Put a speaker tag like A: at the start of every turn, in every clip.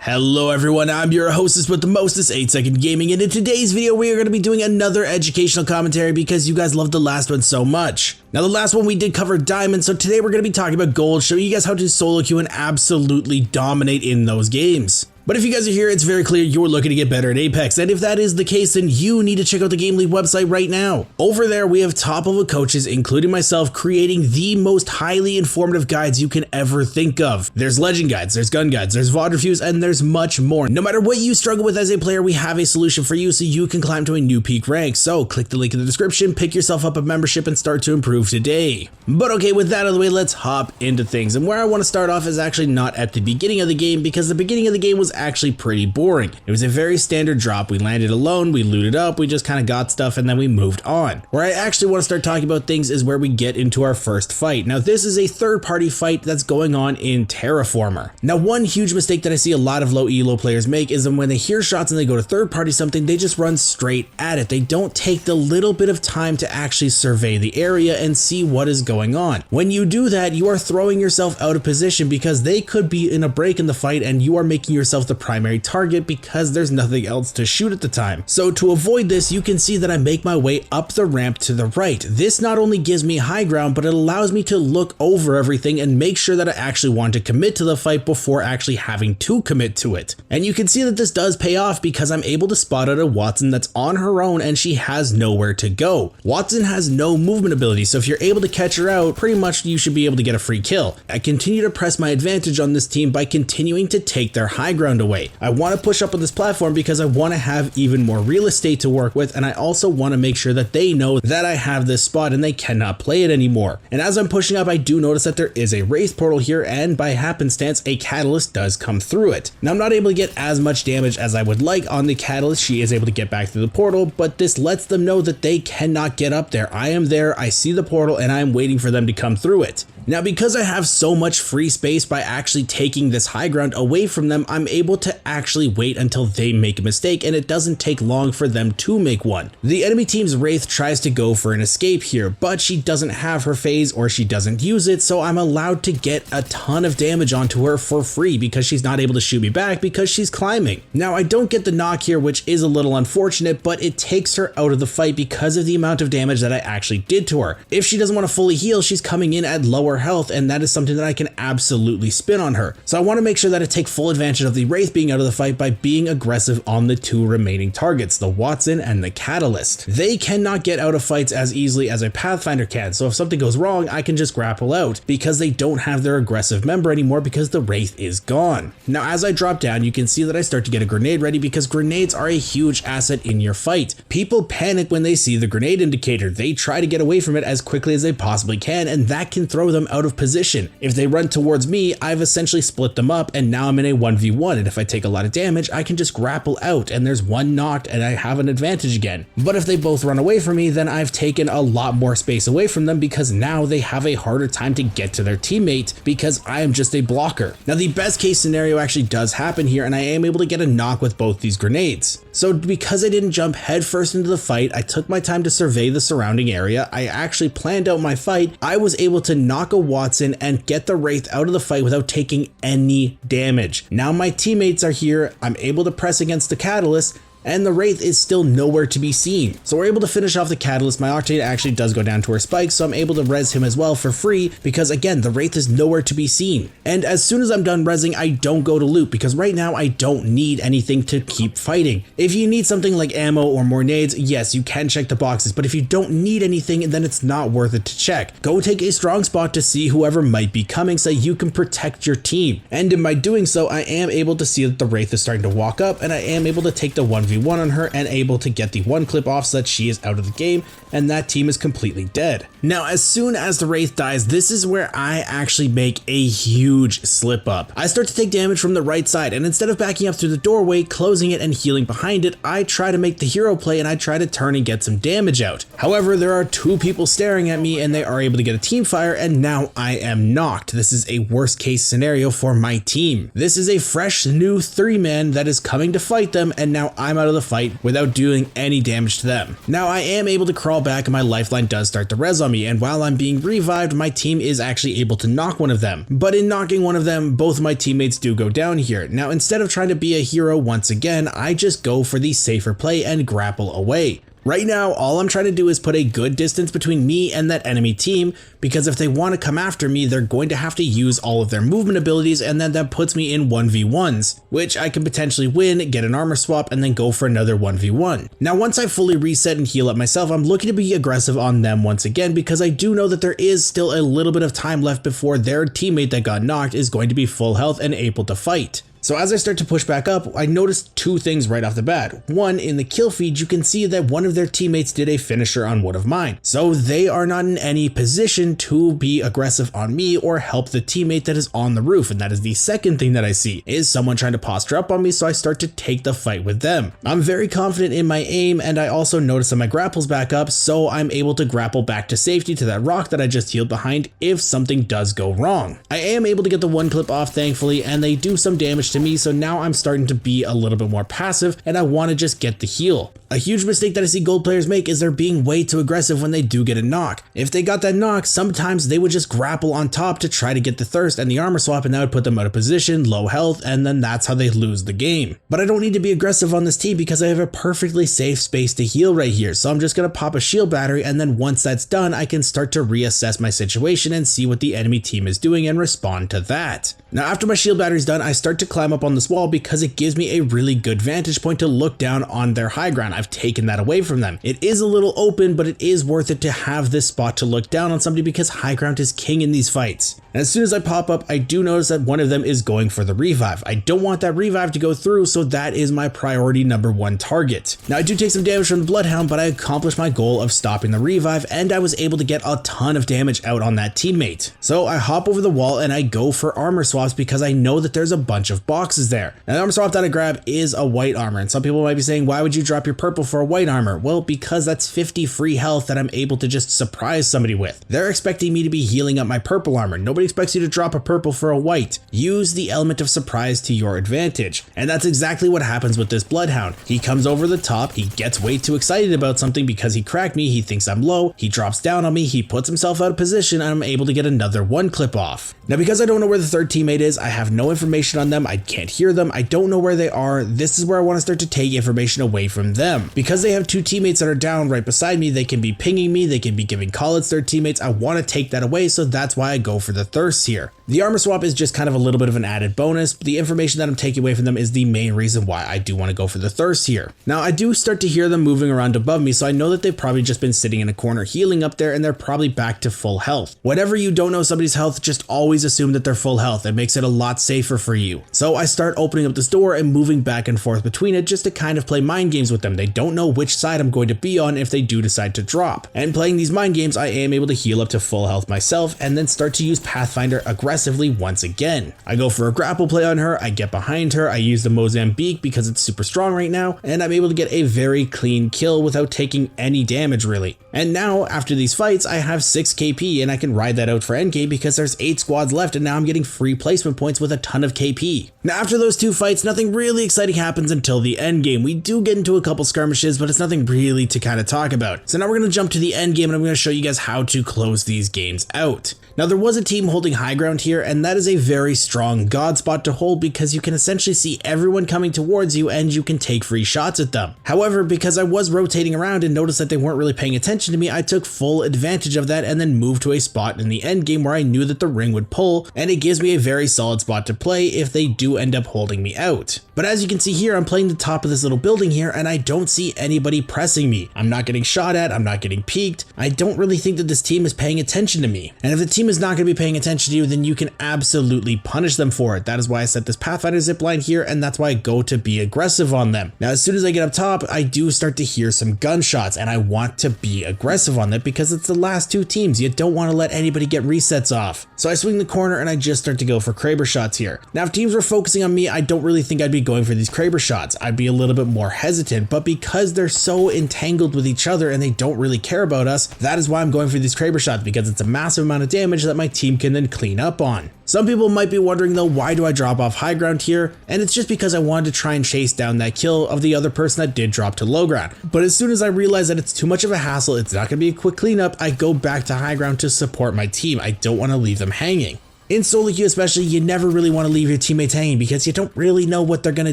A: Hello everyone, I'm your hostess with the mostest, 8-Second Gaming, and in today's video we are going to be doing another educational commentary because you guys loved the last one so much. Now the last one we did cover diamond, so today we're going to be talking about gold, showing you guys how to solo queue and absolutely dominate in those games. But if you guys are here, it's very clear you're looking to get better at Apex, and if that is the case, then you need to check out the GameLeap website right now. Over there, we have top-level coaches, including myself, creating the most highly informative guides you can ever think of. There's legend guides, there's gun guides, there's VOD reviews, and there's much more. No matter what you struggle with as a player, we have a solution for you so you can climb to a new peak rank. So click the link in the description, pick yourself up a membership, and start to improve today. But okay, with that out of the way, let's hop into things. And where I want to start off is actually not at the beginning of the game, because the beginning of the game was actually pretty boring. It was a very standard drop. We landed alone, we looted up, we just kind of got stuff, and then we moved on. Where I actually want to start talking about things is where we get into our first fight. Now this is a third-party fight that's going on in Terraformer. Now one huge mistake that I see a lot of low elo players make is that when they hear shots and they go to third-party something, they just run straight at it. They don't take the little bit of time to actually survey the area and see what is going on. When you do that, you are throwing yourself out of position because they could be in a break in the fight and you are making yourself the primary target because there's nothing else to shoot at the time. So to avoid this, you can see that I make my way up the ramp to the right. This not only gives me high ground, but it allows me to look over everything and make sure that I actually want to commit to the fight before actually having to commit to it. And you can see that this does pay off because I'm able to spot out a Watson that's on her own and she has nowhere to go. Watson has no movement ability, so if you're able to catch her out, pretty much you should be able to get a free kill. I continue to press my advantage on this team by continuing to take their high ground away. I want to push up on this platform because I want to have even more real estate to work with, and I also want to make sure that they know that I have this spot and they cannot play it anymore. And as I'm pushing up, I do notice that there is a wraith portal here, and by happenstance a catalyst does come through it. Now I'm not able to get as much damage as I would like on the catalyst. She is able to get back through the portal, but this lets them know that they cannot get up there. I am there, I see the portal, and I am waiting for them to come through it. Now because I have so much free space by actually taking this high ground away from them, I'm able to actually wait until they make a mistake, and it doesn't take long for them to make one. The enemy team's wraith tries to go for an escape here, but she doesn't have her phase or she doesn't use it, so I'm allowed to get a ton of damage onto her for free because she's not able to shoot me back because she's climbing. Now I don't get the knock here, which is a little unfortunate, but it takes her out of the fight because of the amount of damage that I actually did to her. If she doesn't want to fully heal, she's coming in at lower health, and that is something that I can absolutely spin on her. So I want to make sure that I take full advantage of the wraith being out of the fight by being aggressive on the two remaining targets, the Watson and the Catalyst. They cannot get out of fights as easily as a Pathfinder can, so if something goes wrong, I can just grapple out because they don't have their aggressive member anymore because the wraith is gone. Now as I drop down, you can see that I start to get a grenade ready because grenades are a huge asset in your fight. People panic when they see the grenade indicator. They try to get away from it as quickly as they possibly can, and that can throw them out of position. If they run towards me, I've essentially split them up, and now I'm in a 1v1, and if I take a lot of damage, I can just grapple out, and there's one knocked, and I have an advantage again. But if they both run away from me, then I've taken a lot more space away from them because now they have a harder time to get to their teammate because I am just a blocker. Now the best case scenario actually does happen here, and I am able to get a knock with both these grenades. So because I didn't jump headfirst into the fight, I took my time to survey the surrounding area. I actually planned out my fight. I was able to knock a Watson and get the wraith out of the fight without taking any damage. Now my teammates are here. I'm able to press against the catalyst, and the wraith is still nowhere to be seen. So we're able to finish off the catalyst. My octane actually does go down to her spike, so I'm able to res him as well for free because again, the wraith is nowhere to be seen. And as soon as I'm done resing, I don't go to loot because right now I don't need anything to keep fighting. If you need something like ammo or more nades, yes, you can check the boxes, but if you don't need anything, then it's not worth it to check. Go take a strong spot to see whoever might be coming so you can protect your team. And in my doing so, I am able to see that the wraith is starting to walk up, and I am able to take the 1v1 on her and able to get the one clip off so that she is out of the game and that team is completely dead. Now as soon as the wraith dies, this is where I actually make a huge slip up. I start to take damage from the right side, and instead of backing up through the doorway, closing it and healing behind it, I try to make the hero play and I try to turn and get some damage out. However, there are two people staring at me and they are able to get a team fire, and now I am knocked. This is a worst case scenario for my team. This is a fresh new 3-man that is coming to fight them, and now I'm time out of the fight without doing any damage to them. Now I am able to crawl back and my lifeline does start to res on me, and while I'm being revived, my team is actually able to knock one of them. But in knocking one of them, both of my teammates do go down here. Now instead of trying to be a hero once again, I just go for the safer play and grapple away. Right now, all I'm trying to do is put a good distance between me and that enemy team, because if they want to come after me, they're going to have to use all of their movement abilities, and then that puts me in 1v1s, which I can potentially win, get an armor swap, and then go for another 1v1. Now, once I fully reset and heal up myself, I'm looking to be aggressive on them once again, because I do know that there is still a little bit of time left before their teammate that got knocked is going to be full health and able to fight. So as I start to push back up, I noticed two things right off the bat. One, in the kill feed, you can see that one of their teammates did a finisher on one of mine. So they are not in any position to be aggressive on me or help the teammate that is on the roof. And that is the second thing that I see, is someone trying to posture up on me, so I start to take the fight with them. I'm very confident in my aim, and I also notice that my grapple's back up, so I'm able to grapple back to safety to that rock that I just healed behind if something does go wrong. I am able to get the one clip off, thankfully, and they do some damage to me, so now I'm starting to be a little bit more passive and I want to just get the heal. A huge mistake that I see gold players make is they're being way too aggressive when they do get a knock. If they got that knock, sometimes they would just grapple on top to try to get the thirst and the armor swap, and that would put them out of position, low health, and then that's how they lose the game. But I don't need to be aggressive on this team because I have a perfectly safe space to heal right here, so I'm just going to pop a shield battery, and then once that's done, I can start to reassess my situation and see what the enemy team is doing and respond to that. Now after my shield battery's done, I start to climb up on this wall because it gives me a really good vantage point to look down on their high ground. I've taken that away from them. It is a little open, but it is worth it to have this spot to look down on somebody because high ground is king in these fights. And as soon as I pop up, I do notice that one of them is going for the revive. I don't want that revive to go through, so that is my priority number one target. Now I do take some damage from the Bloodhound, but I accomplished my goal of stopping the revive, and I was able to get a ton of damage out on that teammate. So I hop over the wall and I go for armor swaps because I know that there's a bunch of boxes there. Now the armor swap that I grab is a white armor, and some people might be saying, why would you drop your purple for a white armor? Well, because that's 50 free health that I'm able to just surprise somebody with. They're expecting me to be healing up my purple armor. Nobody expects you to drop a purple for a white. Use the element of surprise to your advantage. And that's exactly what happens with this Bloodhound. He comes over the top, he gets way too excited about something because he cracked me, he thinks I'm low, he drops down on me, he puts himself out of position, and I'm able to get another one clip off. Now because I don't know where the third teammate is, I have no information on them, I can't hear them, I don't know where they are. This is where I want to start to take information away from them. Because they have two teammates that are down right beside me, they can be pinging me, they can be giving call-outs to their teammates. I want to take that away, so that's why I go for the thirst here. The armor swap is just kind of a little bit of an added bonus. The information that I'm taking away from them is the main reason why I do want to go for the thirst here. Now I do start to hear them moving around above me, so I know that they've probably just been sitting in a corner healing up there, and they're probably back to full health. Whenever you don't know somebody's health, just always assume that they're full health. It makes it a lot safer for you. So I start opening up this door and moving back and forth between it just to kind of play mind games with them. They don't know which side I'm going to be on if they do decide to drop. And playing these mind games, I am able to heal up to full health myself and then start to use Pathfinder aggressively once again. I go for a grapple play on her, I get behind her, I use the Mozambique because it's super strong right now, and I'm able to get a very clean kill without taking any damage really. And now after these fights, I have 6 KP and I can ride that out for endgame because there's 8 squads left, and now I'm getting free placement points with a ton of KP. Now after those 2 fights, nothing really exciting happens until the end game. We do get into a couple skirmishes, but it's nothing really to kind of talk about. So now we're going to jump to the end game, and I'm going to show you guys how to close these games out. Now there was a team holding high ground here, and that is a very strong god spot to hold because you can essentially see everyone coming towards you and you can take free shots at them. However, because I was rotating around and noticed that they weren't really paying attention to me, I took full advantage of that and then moved to a spot in the end game where I knew that the ring would pull, and it gives me a very solid spot to play if they do end up holding me out. But as you can see here, I'm playing the top of this little building here and I don't see anybody pressing me. I'm not getting shot at, I'm not getting peeked. I don't really think that this team is paying attention to me. And if the team is not going to be paying attention to you, then you can absolutely punish them for it. That is why I set this Pathfinder zipline here, and that's why I go to be aggressive on them. Now as soon as I get up top, I do start to hear some gunshots, and I want to be aggressive on that because it's the last 2 teams. You don't want to let anybody get resets off. So I swing the corner and I just start to go for Kraber shots here. Now if teams were focusing on me, I don't really think I'd be going for these Kraber shots. I'd be a little bit more hesitant, but because they're so entangled with each other and they don't really care about us, that is why I'm going for these Kraber shots, because it's a massive amount of damage that my team can then clean up on. Some people might be wondering though, why do I drop off high ground here? And it's just because I wanted to try and chase down that kill of the other person that did drop to low ground. But as soon as I realize that it's too much of a hassle, it's not going to be a quick cleanup, I go back to high ground to support my team. I don't want to leave them hanging. In solo queue especially, you never really want to leave your teammates hanging because you don't really know what they're going to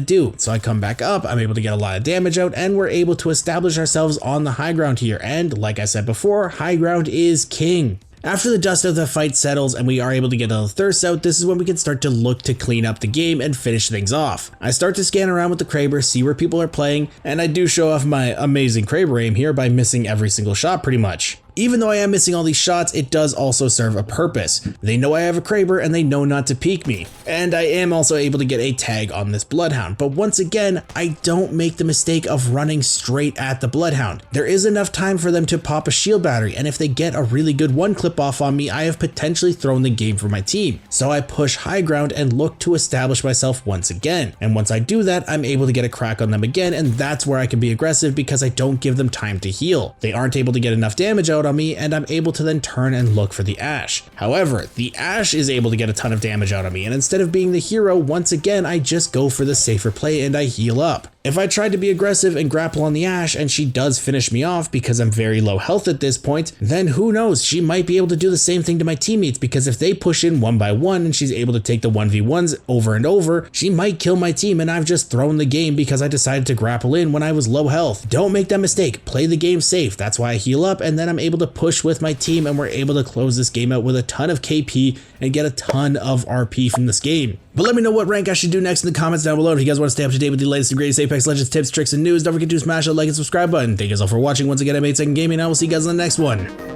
A: do. So I come back up, I'm able to get a lot of damage out, and we're able to establish ourselves on the high ground here. And like I said before, high ground is king. After the dust of the fight settles and we are able to get a thirst out, this is when we can start to look to clean up the game and finish things off. I start to scan around with the Kraber, see where people are playing, and I do show off my amazing Kraber aim here by missing every single shot pretty much. Even though I am missing all these shots, it does also serve a purpose. They know I have a Kraber and they know not to peek me. And I am also able to get a tag on this Bloodhound. But once again, I don't make the mistake of running straight at the Bloodhound. There is enough time for them to pop a shield battery, and if they get a really good one clip off on me, I have potentially thrown the game for my team. So I push high ground and look to establish myself once again. And once I do that, I'm able to get a crack on them again, and that's where I can be aggressive because I don't give them time to heal. They aren't able to get enough damage out on me, and I'm able to then turn and look for the Ash. However, the Ash is able to get a ton of damage out of me, and instead of being the hero, once again, I just go for the safer play and I heal up. If I tried to be aggressive and grapple on the Ash and she does finish me off because I'm very low health at this point, then who knows, she might be able to do the same thing to my teammates, because if they push in one by one and she's able to take the 1v1s over and over, she might kill my team, and I've just thrown the game because I decided to grapple in when I was low health. Don't make that mistake, play the game safe. That's why I heal up, and then I'm able to push with my team, and we're able to close this game out with a ton of KP and get a ton of RP from this game. But let me know what rank I should do next in the comments down below. If you guys want to stay up to date with the latest and greatest Apex Legends tips, tricks, and news, don't forget to smash that like and subscribe button. Thank you guys all for watching. Once again, I'm 8 Second Gaming, and I will see you guys in the next one.